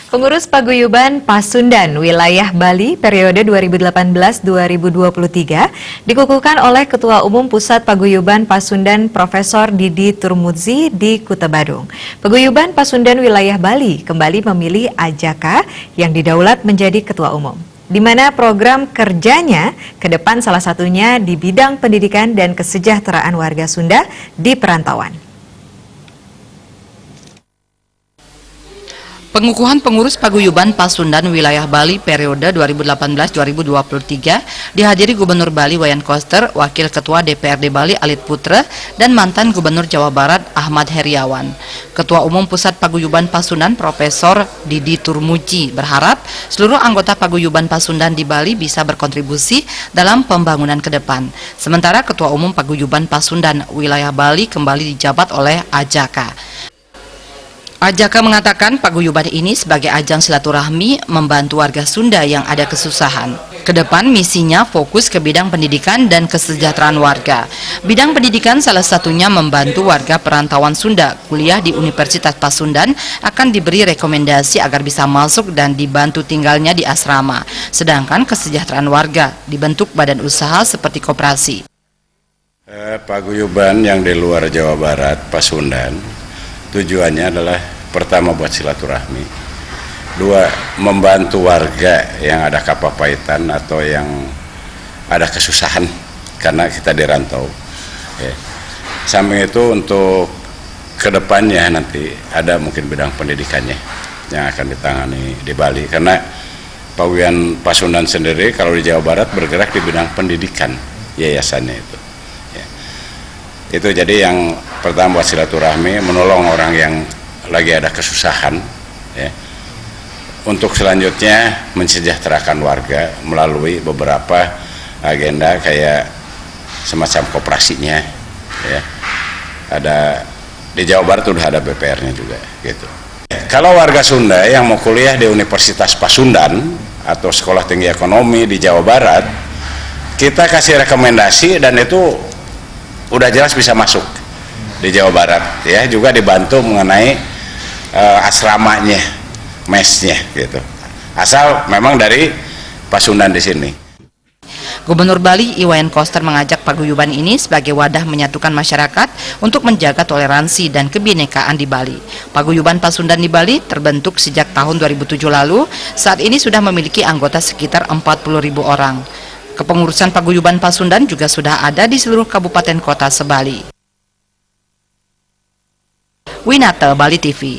Pengurus Paguyuban Pasundan wilayah Bali periode 2018-2023 dikukuhkan oleh Ketua Umum Pusat Paguyuban Pasundan Profesor Didi Turmudzi di Kuta Badung. Paguyuban Pasundan wilayah Bali kembali memilih Ajaka yang didaulat menjadi Ketua Umum, di mana program kerjanya ke depan salah satunya di bidang pendidikan dan kesejahteraan warga Sunda di perantauan. Pengukuhan pengurus Paguyuban Pasundan wilayah Bali periode 2018-2023 dihadiri Gubernur Bali Wayan Koster, Wakil Ketua DPRD Bali Alit Putra, dan mantan Gubernur Jawa Barat Ahmad Heriawan. Ketua Umum Pusat Paguyuban Pasundan Profesor Didi Turmudzi berharap seluruh anggota Paguyuban Pasundan di Bali bisa berkontribusi dalam pembangunan ke depan. Sementara Ketua Umum Paguyuban Pasundan wilayah Bali kembali dijabat oleh Ajaka. Ajaka mengatakan paguyuban ini sebagai ajang silaturahmi membantu warga Sunda yang ada kesusahan. Kedepan misinya fokus ke bidang pendidikan dan kesejahteraan warga. Bidang pendidikan salah satunya membantu warga perantauan Sunda kuliah di Universitas Pasundan akan diberi rekomendasi agar bisa masuk dan dibantu tinggalnya di asrama. Sedangkan kesejahteraan warga dibentuk badan usaha seperti koperasi. Paguyuban yang di luar Jawa Barat, Pasundan, tujuannya adalah pertama buat silaturahmi, dua membantu warga yang ada kepapahitan atau yang ada kesusahan karena kita dirantau. Samping itu untuk kedepannya nanti ada mungkin bidang pendidikannya yang akan ditangani di Bali, karena Paguyuban Pasundan sendiri kalau di Jawa Barat bergerak di bidang pendidikan yayasannya itu. Itu jadi yang pertama buat silaturahmi, menolong orang yang lagi ada kesusahan, ya. Untuk selanjutnya mensejahterakan warga melalui beberapa agenda kayak semacam koperasinya, ya. Ada di Jawa Barat sudah ada BPR-nya juga, gitu. Kalau warga Sunda yang mau kuliah di Universitas Pasundan atau Sekolah Tinggi Ekonomi di Jawa Barat, kita kasih rekomendasi dan itu udah jelas bisa masuk di Jawa Barat, ya. Juga dibantu mengenai asramanya, mesnya, gitu. Asal memang dari Pasundan di sini. Gubernur Bali Wayan Koster mengajak paguyuban ini sebagai wadah menyatukan masyarakat untuk menjaga toleransi dan kebinekaan di Bali. Paguyuban Pasundan di Bali terbentuk sejak tahun 2007 lalu. Saat ini sudah memiliki anggota sekitar 40.000 orang. Kepengurusan Paguyuban Pasundan juga sudah ada di seluruh kabupaten kota se-Bali. Winata, Bali TV.